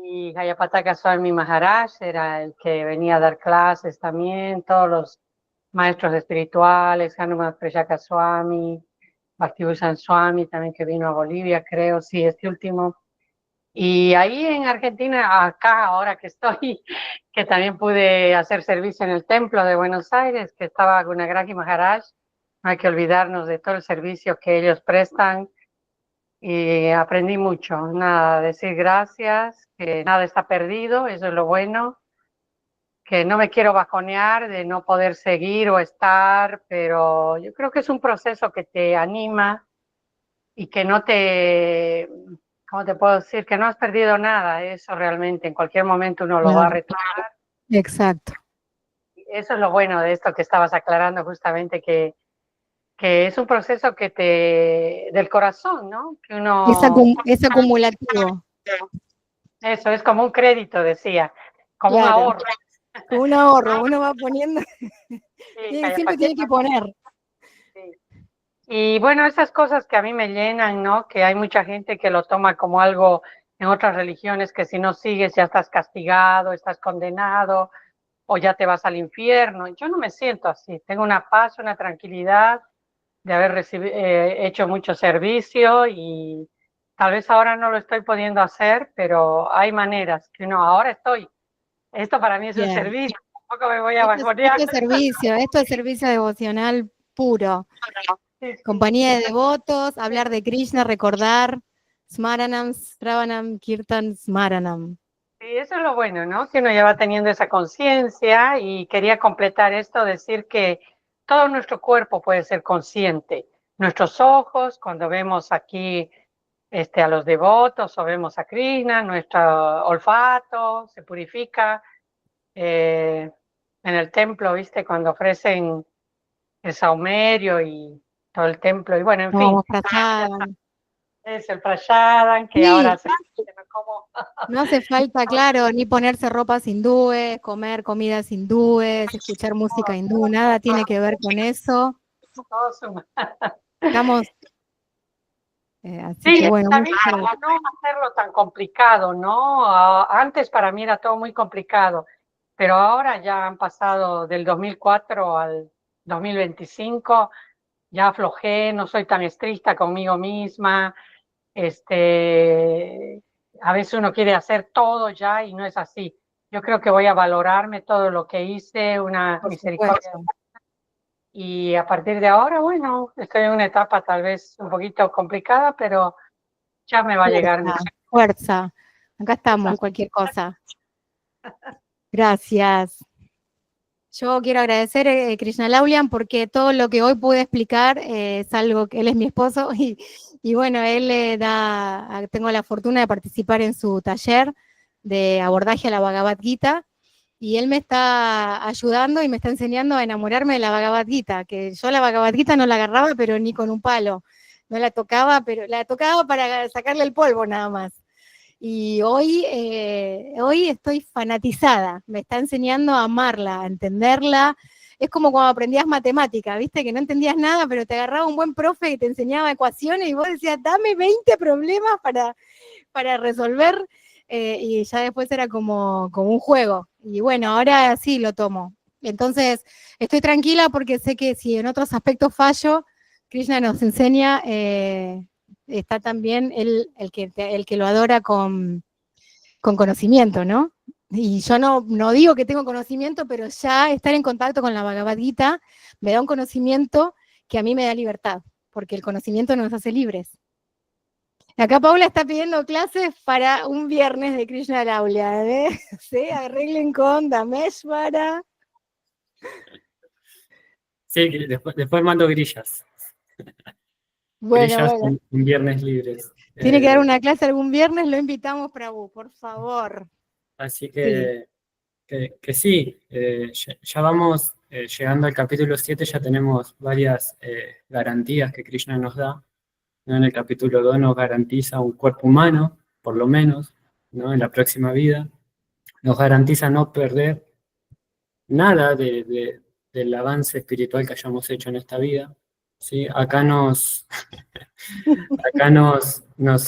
Y Jayapataka Swami Maharaj era el que venía a dar clases también, todos los maestros espirituales, Hanuman Prayaka Swami, Bhaktivinoda Swami también, que vino a Bolivia, creo, sí, este último. Y ahí en Argentina, acá ahora que estoy, que también pude hacer servicio en el templo de Buenos Aires, que estaba Gunagraj Maharaj, no hay que olvidarnos de todo el servicio que ellos prestan, y aprendí mucho. Nada, decir gracias, que nada está perdido, eso es lo bueno, que no me quiero bajonear de no poder seguir o estar, pero yo creo que es un proceso que te anima y que no te, ¿cómo te puedo decir? Que no has perdido nada, eso realmente, en cualquier momento uno lo va a Claro. retomar. Exacto. Eso es lo bueno de esto que estabas aclarando justamente, que es un proceso que del corazón, ¿no? Que uno, Es acumulativo. eso es como un crédito, decía, como un Claro. ahorro. Como un ahorro, uno va poniendo, Sí, siempre tiene que poner. sí. Y bueno, esas cosas que a mí me llenan, ¿no? Que hay mucha gente que lo toma como algo en otras religiones, que si no sigues ya estás castigado, estás condenado o ya te vas al infierno. Yo no me siento así, tengo una paz, una tranquilidad de haber hecho mucho servicio, y tal vez ahora no lo estoy pudiendo hacer, pero hay maneras que uno, ahora estoy. Esto para mí es un Bien. servicio, tampoco me voy a Esto es bajonear. esto es servicio devocional puro. Sí, sí. Compañía de devotos, hablar de Krishna, recordar Smaranam, Sravanam, Kirtan, Smaranam. Sí, eso es lo bueno, ¿no? Que uno ya va teniendo esa conciencia, y quería completar esto, decir que todo nuestro cuerpo puede ser consciente. Nuestros ojos, cuando vemos aquí a los devotos o vemos a Krishna, nuestro olfato se purifica. En el templo, ¿viste? Cuando ofrecen el saumerio y todo el templo, y bueno, en fin, Vamos, Prasadam. es el prasadam, que Sí. ahora se como No hace falta, claro, ni ponerse ropas hindúes, comer comidas hindúes, escuchar música hindú, nada tiene que ver con eso. todo suma. Estamos, así Sí, que bueno, también muchas para gracias. no hacerlo tan complicado, ¿no? Antes para mí era todo muy complicado, pero ahora ya han pasado del 2004 al 2025, ya aflojé, no soy tan estricta conmigo misma. A veces uno quiere hacer todo ya y no es así. Yo creo que voy a valorarme todo lo que hice, una Por misericordia. supuesto. Y a partir de ahora, bueno, estoy en una etapa tal vez un poquito complicada, pero ya me va a llegar mi... Fuerza. Acá estamos, cualquier cosa. Gracias. Yo quiero agradecer a Krishna Laulian porque todo lo que hoy pude explicar es algo que él es mi esposo y bueno, él tengo la fortuna de participar en su taller de abordaje a la Bhagavad Gita y él me está ayudando y me está enseñando a enamorarme de la Bhagavad Gita, que yo la Bhagavad Gita no la agarraba pero ni con un palo, no la tocaba, pero la tocaba para sacarle el polvo nada más. Y hoy estoy fanatizada, me está enseñando a amarla, a entenderla. Es como cuando aprendías matemática, ¿viste? Que no entendías nada, pero te agarraba un buen profe que te enseñaba ecuaciones y vos decías, dame 20 problemas para resolver, y ya después era como un juego. Y bueno, ahora sí lo tomo. Entonces, estoy tranquila porque sé que si en otros aspectos fallo, Krishna nos enseña... está también el que lo adora con conocimiento, ¿no? Y yo no digo que tengo conocimiento, pero ya estar en contacto con la Bhagavad Gita me da un conocimiento que a mí me da libertad, porque el conocimiento nos hace libres. Acá Paula está pidiendo clases para un viernes de Krishna Laulia, ¿eh? ¿Sí? Arreglen con Dameshvara. Sí, después mando grillas. Grillas Bueno. en viernes libres. Tiene que dar una clase algún viernes, lo invitamos, Prabhu, por favor. Así que sí, ya vamos llegando al capítulo 7, ya tenemos varias garantías que Krishna nos da, ¿no? En el capítulo 2 nos garantiza un cuerpo humano, por lo menos, ¿no? En la próxima vida, nos garantiza no perder nada del avance espiritual que hayamos hecho en esta vida, ¿sí? Acá nos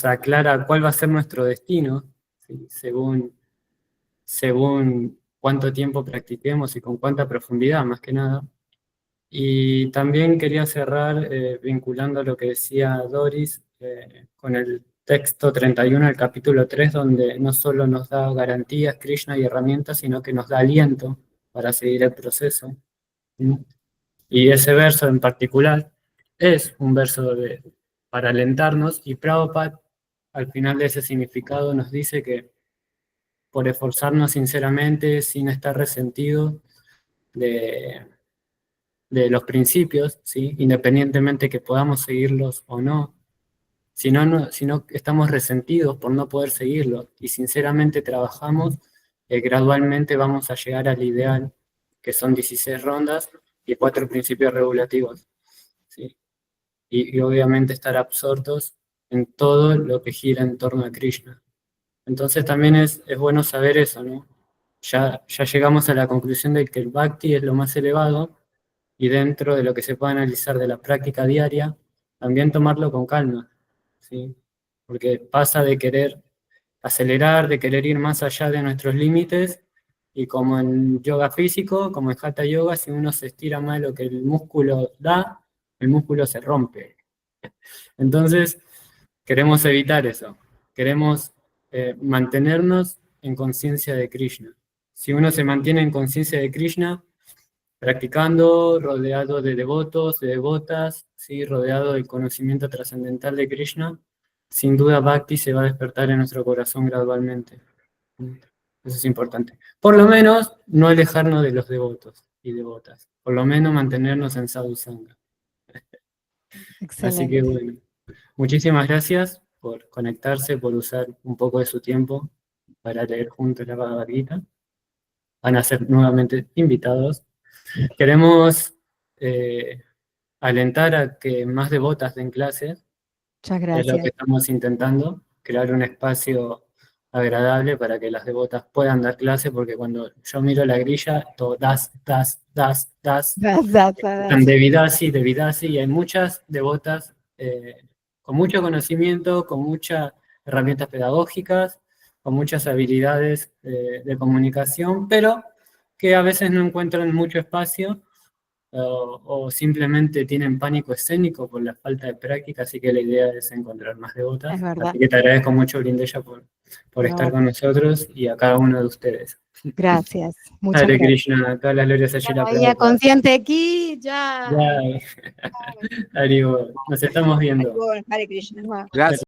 aclara cuál va a ser nuestro destino, ¿sí? Según cuánto tiempo practiquemos y con cuánta profundidad, más que nada. Y también quería cerrar vinculando a lo que decía Doris con el texto 31 del capítulo 3, donde no solo nos da garantías, Krishna y herramientas, sino que nos da aliento para seguir el proceso. ¿Sí? Y ese verso en particular es un verso para alentarnos, y Prabhupada al final de ese significado nos dice que por esforzarnos sinceramente, sin estar resentidos de los principios, ¿sí? Independientemente que podamos seguirlos o no, si no estamos resentidos por no poder seguirlos y sinceramente trabajamos, gradualmente vamos a llegar al ideal, que son 16 rondas y 4 principios regulativos, ¿sí? Y obviamente estar absortos en todo lo que gira en torno a Krishna. Entonces también es bueno saber eso, ¿no? Ya llegamos a la conclusión de que el Bhakti es lo más elevado, y dentro de lo que se puede analizar de la práctica diaria, también tomarlo con calma, ¿sí? Porque pasa de querer acelerar, de querer ir más allá de nuestros límites, y como en yoga físico, como en Hatha Yoga, si uno se estira más de lo que el músculo da, el músculo se rompe. Entonces, queremos evitar eso, queremos mantenernos en conciencia de Krishna. Si uno se mantiene en conciencia de Krishna, practicando, rodeado de devotos, de devotas, ¿sí? Rodeado del conocimiento trascendental de Krishna, sin duda Bhakti se va a despertar en nuestro corazón gradualmente. Eso es importante. Por lo menos, no alejarnos de los devotos y devotas. Por lo menos mantenernos en Sadhu Sangha. Así que Excelente. bueno, muchísimas gracias por conectarse, por usar un poco de su tiempo para leer juntos la Bhagavad Gita. Van a ser nuevamente invitados. Queremos alentar a que más devotas den clases. Muchas Es lo que gracias. estamos intentando, crear un espacio agradable para que las devotas puedan dar clases, porque cuando yo miro la grilla, todo das, están de Vidasi, y hay muchas devotas con mucho conocimiento, con muchas herramientas pedagógicas, con muchas habilidades de comunicación, pero que a veces no encuentran mucho espacio o simplemente tienen pánico escénico por la falta de práctica, así que la idea es encontrar más devotas. Es verdad. Así que te agradezco mucho, Brindella, por estar No, con nosotros y a cada uno de ustedes. gracias. Muchas Hare gracias. Krishna, todas las glorias a Shila María Prabhupada. consciente aquí, ya. Ya, Hare Bol. Nos estamos viendo. Hare Krishna. Gracias.